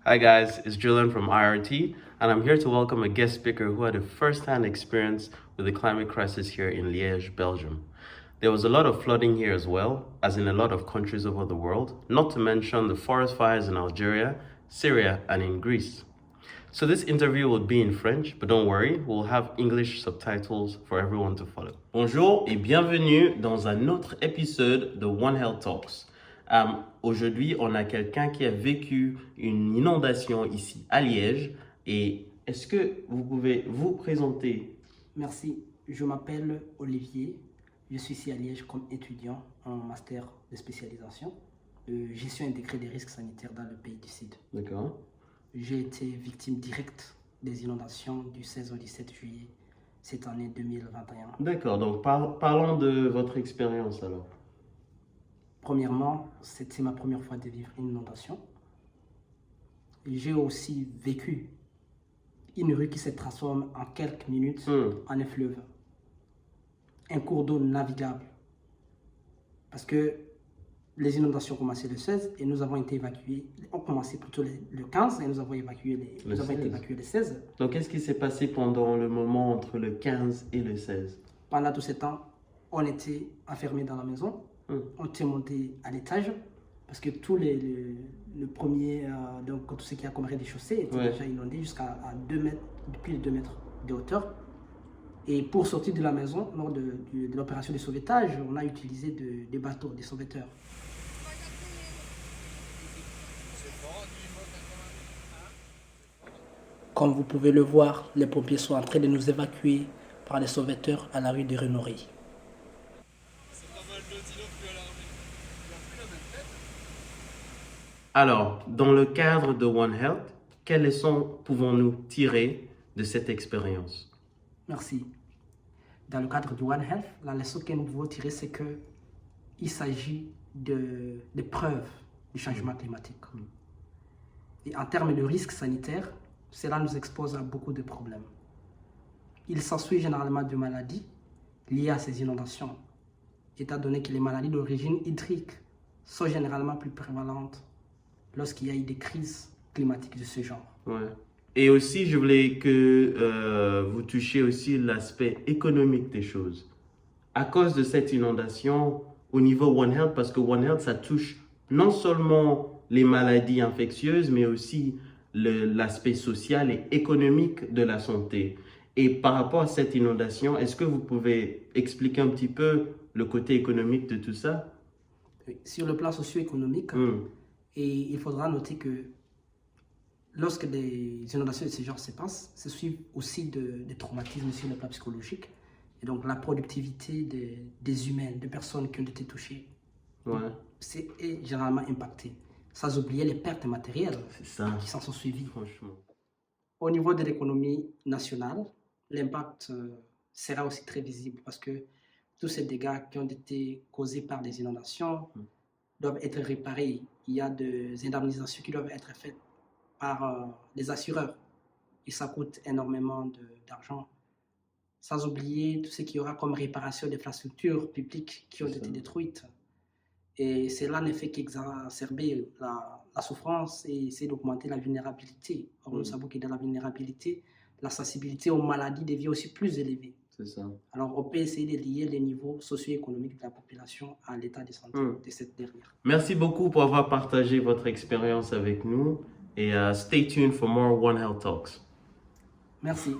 Hi guys, it's Julian from IRT, and I'm here to welcome a guest speaker who had a first-hand experience with the climate crisis here in Liège, Belgium. There was a lot of flooding here as well, as in a lot of countries over the world, not to mention the forest fires in Algeria, Syria, and in Greece. So this interview will be in French, but don't worry, we'll have English subtitles for everyone to follow. Bonjour et bienvenue dans un autre épisode de One Health Talks. Aujourd'hui, on a quelqu'un qui a vécu une inondation ici à Liège. Et est-ce que vous pouvez vous présenter? Merci, je m'appelle Olivier. Je suis ici à Liège comme étudiant en master de spécialisation de gestion intégrée des risques sanitaires dans le pays du Sud. D'accord. J'ai été victime directe des inondations du 16 au 17 juillet cette année 2021. D'accord, donc parlons de votre expérience alors. Premièrement, c'était ma première fois de vivre une inondation. J'ai aussi vécu une rue qui se transforme en quelques minutes en un fleuve. Un cours d'eau navigable. Parce que les inondations ont commencé le 16 et nous avons été évacués. On commençait plutôt le 15 et nous avons été évacués le 16. Donc qu'est-ce qui s'est passé pendant le moment entre le 15 et le 16? Pendant tout ce temps, on était enfermés dans la maison. On était monté à l'étage parce que le premier, donc tout ce qui a comme rez-de-chaussée était déjà inondé jusqu'à 2 mètres, plus de 2 mètres de hauteur. Et pour sortir de la maison, lors de l'opération de sauvetage, on a utilisé des bateaux, des sauveteurs. Comme vous pouvez le voir, les pompiers sont en train de nous évacuer par les sauveteurs à la rue de Renory. Alors, dans le cadre de One Health, quelles leçons pouvons-nous tirer de cette expérience? Merci. Dans le cadre du One Health, la leçon que nous pouvons tirer, c'est qu'il s'agit de preuves du changement climatique. Et en termes de risques sanitaires, cela nous expose à beaucoup de problèmes. Il s'ensuit généralement de maladies liées à ces inondations, étant donné que les maladies d'origine hydrique sont généralement plus prévalentes lorsqu'il y a eu des crises climatiques de ce genre. Ouais. Et aussi, je voulais que vous touchiez aussi l'aspect économique des choses. À cause de cette inondation, au niveau One Health, parce que One Health, ça touche non seulement les maladies infectieuses, mais aussi l'aspect social et économique de la santé. Et par rapport à cette inondation, est-ce que vous pouvez expliquer un petit peu le côté économique de tout ça? Oui. Sur le plan socio-économique, et il faudra noter que lorsque des inondations de ce genre se passent, se suivent aussi des traumatismes sur le plan psychologique. Et donc la productivité des humains, des personnes qui ont été touchées, est généralement impactée. Sans oublier les pertes matérielles qui s'en sont suivies. Franchement. Au niveau de l'économie nationale, l'impact sera aussi très visible parce que tous ces dégâts qui ont été causés par des inondations doivent être réparés. Il y a des indemnisations qui doivent être faites par les assureurs et ça coûte énormément d'argent. Sans oublier tout ce qu'il y aura comme réparation d'infrastructures publiques qui ont été détruites. Et cela ne fait qu'exacerber la souffrance et essayer d'augmenter la vulnérabilité. Or, nous savons que dans la vulnérabilité, la sensibilité aux maladies devient aussi plus élevée. C'est ça. Alors, on peut essayer de lier les niveaux socio-économiques de la population à l'état de santé de cette dernière. Merci beaucoup pour avoir partagé votre expérience avec nous et stay tuned for more One Health Talks. Merci.